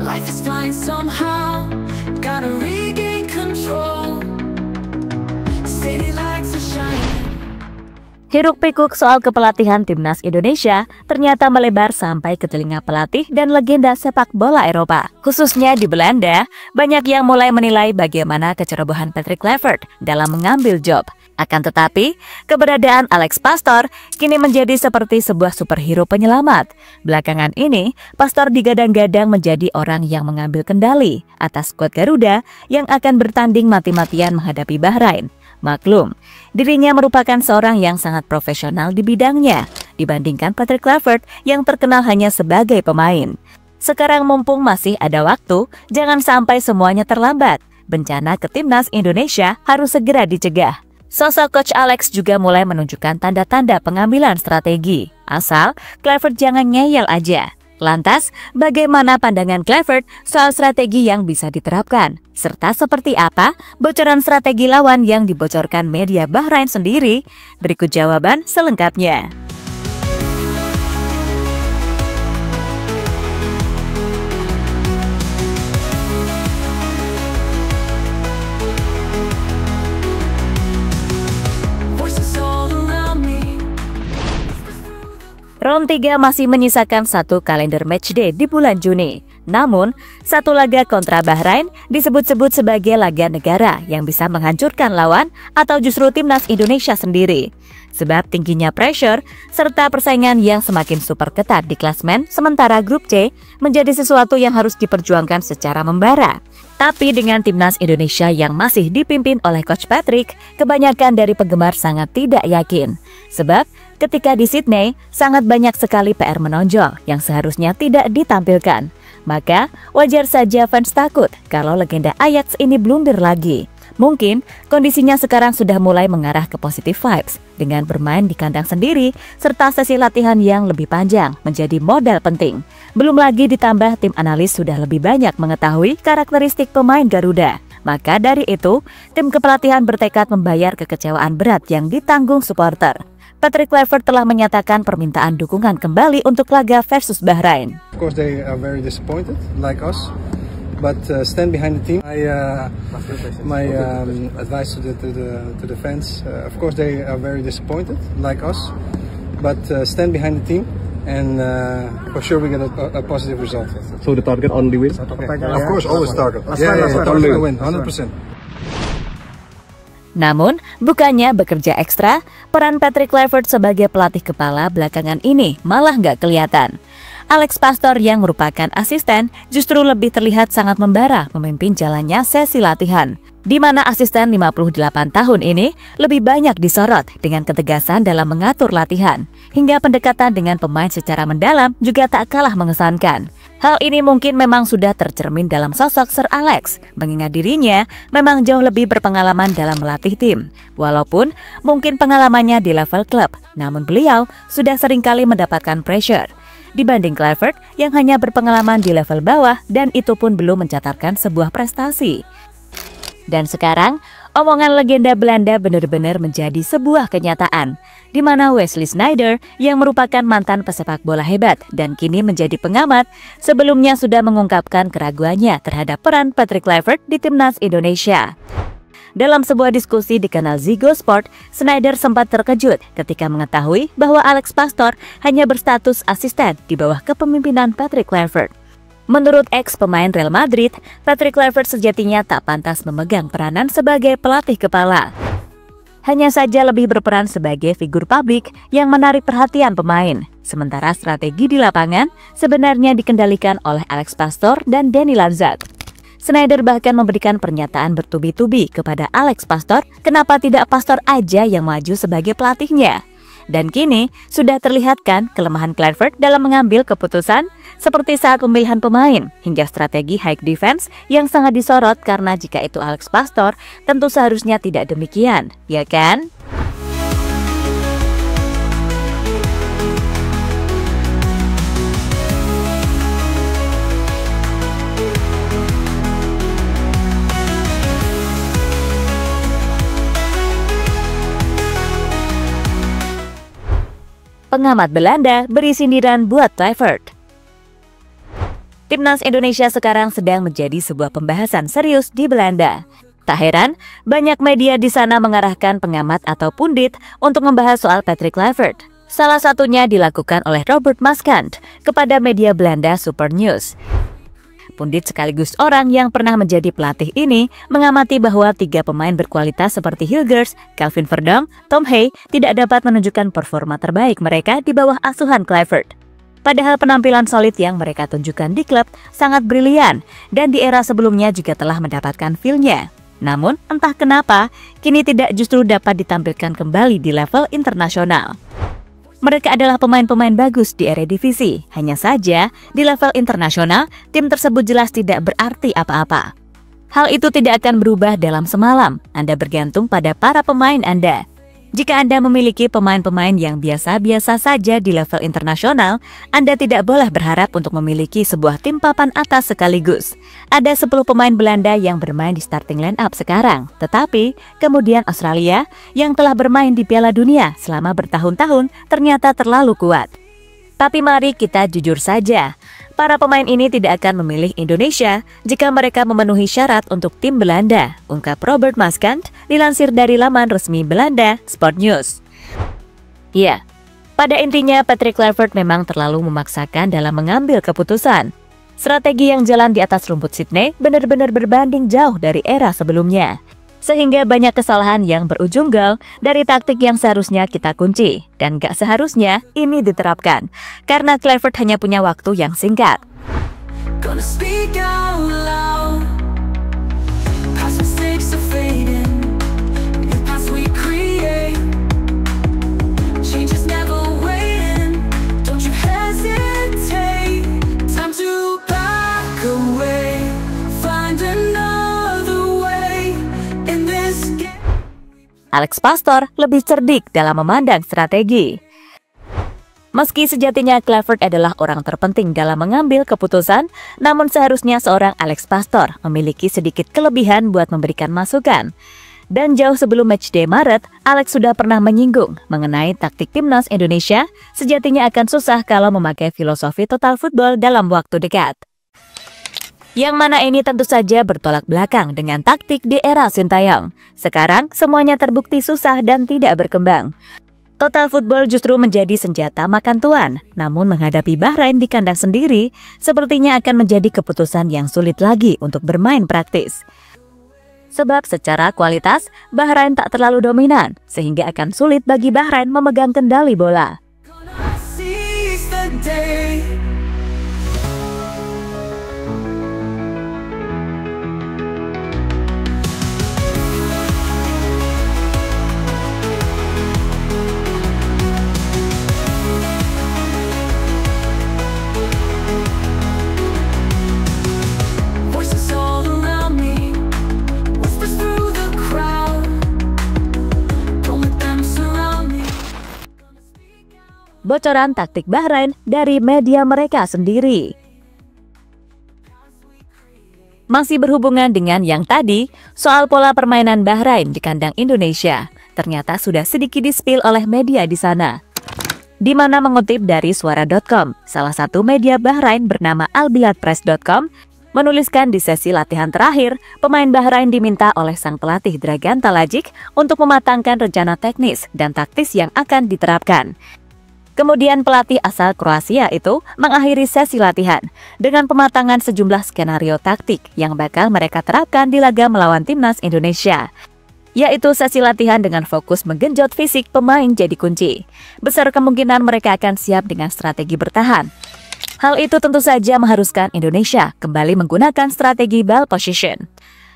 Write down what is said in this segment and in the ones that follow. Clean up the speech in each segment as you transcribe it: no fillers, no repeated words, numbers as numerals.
Life is fine somehow, gotta regain control. City lights are shining. Hiruk-pikuk soal kepelatihan timnas Indonesia ternyata melebar sampai ke telinga pelatih dan legenda sepak bola Eropa. Khususnya di Belanda, banyak yang mulai menilai bagaimana kecerobohan Patrick Kluivert dalam mengambil job. Akan tetapi, keberadaan Alex Pastoor kini menjadi seperti sebuah superhero penyelamat. Belakangan ini, Pastoor digadang-gadang menjadi orang yang mengambil kendali atas skuad Garuda yang akan bertanding mati-matian menghadapi Bahrain. Maklum, dirinya merupakan seorang yang sangat profesional di bidangnya dibandingkan Patrick Kluivert yang terkenal hanya sebagai pemain. Sekarang mumpung masih ada waktu, jangan sampai semuanya terlambat. Bencana ke timnas Indonesia harus segera dicegah. Sosok Coach Alex juga mulai menunjukkan tanda-tanda pengambilan strategi. Asal Kluivert jangan ngeyel aja. Lantas, bagaimana pandangan Kluivert soal strategi yang bisa diterapkan? Serta seperti apa bocoran strategi lawan yang dibocorkan media Bahrain sendiri? Berikut jawaban selengkapnya. Round 3 masih menyisakan satu kalender matchday di bulan Juni. Namun, satu laga kontra Bahrain disebut-sebut sebagai laga negara yang bisa menghancurkan lawan atau justru timnas Indonesia sendiri. Sebab tingginya pressure serta persaingan yang semakin super ketat di klasmen sementara grup C menjadi sesuatu yang harus diperjuangkan secara membara. Tapi dengan timnas Indonesia yang masih dipimpin oleh Coach Patrick, kebanyakan dari penggemar sangat tidak yakin. Sebab ketika di Sydney, sangat banyak sekali PR menonjol yang seharusnya tidak ditampilkan. Maka wajar saja fans takut kalau legenda Ajax ini blunder lagi. Mungkin kondisinya sekarang sudah mulai mengarah ke positive vibes dengan bermain di kandang sendiri serta sesi latihan yang lebih panjang menjadi modal penting. Belum lagi ditambah tim analis sudah lebih banyak mengetahui karakteristik pemain Garuda. Maka dari itu, tim kepelatihan bertekad membayar kekecewaan berat yang ditanggung supporter. Patrick Kluivert telah menyatakan permintaan dukungan kembali untuk laga versus Bahrain. Of course they are very disappointed, like us. But stand behind the team. My advice to the fans. Of course, they are very disappointed, like us. But stand behind the team, and for sure we get a positive result. So the target only win? Of course, always target. Only win, 100%. Namun, bukannya bekerja ekstra, peran Patrick Kluivert sebagai pelatih kepala belakangan ini malah nggak kelihatan. Alex Pastoor yang merupakan asisten justru lebih terlihat sangat membara memimpin jalannya sesi latihan, di mana asisten 58 tahun ini lebih banyak disorot dengan ketegasan dalam mengatur latihan, hingga pendekatan dengan pemain secara mendalam juga tak kalah mengesankan. Hal ini mungkin memang sudah tercermin dalam sosok Sir Alex, mengingat dirinya memang jauh lebih berpengalaman dalam melatih tim. Walaupun mungkin pengalamannya di level klub, namun beliau sudah seringkali mendapatkan pressure dibanding Kluivert yang hanya berpengalaman di level bawah dan itu pun belum mencatatkan sebuah prestasi. Dan sekarang, omongan legenda Belanda benar-benar menjadi sebuah kenyataan, di mana Wesley Sneijder yang merupakan mantan pesepak bola hebat dan kini menjadi pengamat, sebelumnya sudah mengungkapkan keraguannya terhadap peran Patrick Kluivert di timnas Indonesia. Dalam sebuah diskusi di kanal Ziggo Sport, Sneijder sempat terkejut ketika mengetahui bahwa Alex Pastoor hanya berstatus asisten di bawah kepemimpinan Patrick Kluivert. Menurut ex pemain Real Madrid, Patrick Kluivert sejatinya tak pantas memegang peranan sebagai pelatih kepala. Hanya saja lebih berperan sebagai figur publik yang menarik perhatian pemain. Sementara strategi di lapangan sebenarnya dikendalikan oleh Alex Pastoor dan Danny Lanzat. Sneijder bahkan memberikan pernyataan bertubi-tubi kepada Alex Pastoor, kenapa tidak Pastoor aja yang maju sebagai pelatihnya. Dan kini sudah terlihat kan kelemahan Kluivert dalam mengambil keputusan seperti saat pemilihan pemain hingga strategi high defense yang sangat disorot karena jika itu Alex Pastoor tentu seharusnya tidak demikian, ya kan? Pengamat Belanda beri sindiran buat Kluivert. Timnas Indonesia sekarang sedang menjadi sebuah pembahasan serius di Belanda. Tak heran, banyak media di sana mengarahkan pengamat atau pundit untuk membahas soal Patrick Kluivert. Salah satunya dilakukan oleh Robert Maaskant kepada media Belanda Super News. Pundit sekaligus orang yang pernah menjadi pelatih ini mengamati bahwa 3 pemain berkualitas seperti Hilgers, Calvin Verdonk, Tom Hay tidak dapat menunjukkan performa terbaik mereka di bawah asuhan Kluivert. Padahal penampilan solid yang mereka tunjukkan di klub sangat brilian dan di era sebelumnya juga telah mendapatkan feel-nya. Namun entah kenapa kini tidak justru dapat ditampilkan kembali di level internasional. Mereka adalah pemain-pemain bagus di Eredivisie, hanya saja di level internasional tim tersebut jelas tidak berarti apa-apa. Hal itu tidak akan berubah dalam semalam, Anda bergantung pada para pemain Anda. Jika Anda memiliki pemain-pemain yang biasa-biasa saja di level internasional, Anda tidak boleh berharap untuk memiliki sebuah tim papan atas sekaligus. Ada 10 pemain Belanda yang bermain di starting line up sekarang, tetapi kemudian Australia yang telah bermain di Piala Dunia selama bertahun-tahun ternyata terlalu kuat. Tapi mari kita jujur saja, para pemain ini tidak akan memilih Indonesia jika mereka memenuhi syarat untuk tim Belanda, ungkap Robert Maaskant dilansir dari laman resmi Belanda Sport News. Ya, pada intinya Patrick Kluivert memang terlalu memaksakan dalam mengambil keputusan. Strategi yang jalan di atas rumput Sydney benar-benar berbanding jauh dari era sebelumnya. Sehingga banyak kesalahan yang berujung gol dari taktik yang seharusnya kita kunci. Dan gak seharusnya ini diterapkan, karena Kluivert hanya punya waktu yang singkat. Gonna speak out loud. Past mistakes are fading. New paths we create. Change is never waiting. Don't you hesitate. Time to back away. Find another way in this game. Alex Pastoor lebih cerdik dalam memandang strategi. Meski sejatinya Kluivert adalah orang terpenting dalam mengambil keputusan, namun seharusnya seorang Alex Pastoor memiliki sedikit kelebihan buat memberikan masukan. Dan jauh sebelum matchday Maret, Alex sudah pernah menyinggung mengenai taktik timnas Indonesia sejatinya akan susah kalau memakai filosofi total football dalam waktu dekat. Yang mana ini tentu saja bertolak belakang dengan taktik di era Sintayong. Sekarang semuanya terbukti susah dan tidak berkembang. Total football justru menjadi senjata makan tuan, namun menghadapi Bahrain di kandang sendiri sepertinya akan menjadi keputusan yang sulit lagi untuk bermain praktis. Sebab secara kualitas, Bahrain tak terlalu dominan, sehingga akan sulit bagi Bahrain memegang kendali bola. Gonna seize the day. Voices all around me, whispers through the crowd. Don't let them surround me. Bocoran taktik Bahrain dari media mereka sendiri. Masih berhubungan dengan yang tadi, soal pola permainan Bahrain di kandang Indonesia, ternyata sudah sedikit di-spill oleh media di sana. Di mana mengutip dari suara.com, salah satu media Bahrain bernama albiladpress.com menuliskan di sesi latihan terakhir, pemain Bahrain diminta oleh sang pelatih Dragan Talajic untuk mematangkan rencana teknis dan taktis yang akan diterapkan. Kemudian pelatih asal Kroasia itu mengakhiri sesi latihan dengan pematangan sejumlah skenario taktik yang bakal mereka terapkan di laga melawan timnas Indonesia. Yaitu sesi latihan dengan fokus menggenjot fisik pemain jadi kunci. Besar kemungkinan mereka akan siap dengan strategi bertahan. Hal itu tentu saja mengharuskan Indonesia kembali menggunakan strategi ball position.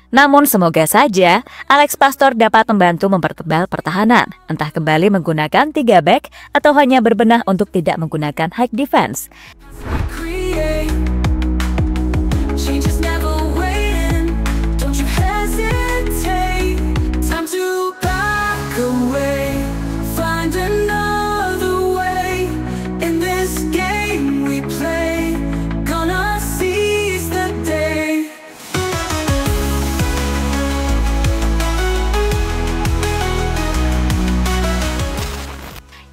Namun semoga saja Alex Pastoor dapat membantu mempertebal pertahanan, entah kembali menggunakan 3 back atau hanya berbenah untuk tidak menggunakan high defense. Create. Change is never waiting. Don't you hesitate. Time to back away. Find another way in this game we play. Gonna seize the day.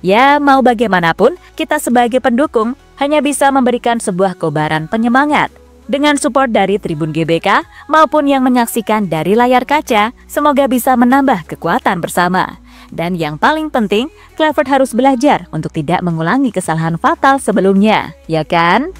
Ya, mau bagaimanapun, kita sebagai pendukung hanya bisa memberikan sebuah kobaran penyemangat. Dengan support dari Tribun GBK maupun yang menyaksikan dari layar kaca, semoga bisa menambah kekuatan bersama. Dan yang paling penting, Kluivert harus belajar untuk tidak mengulangi kesalahan fatal sebelumnya, ya kan?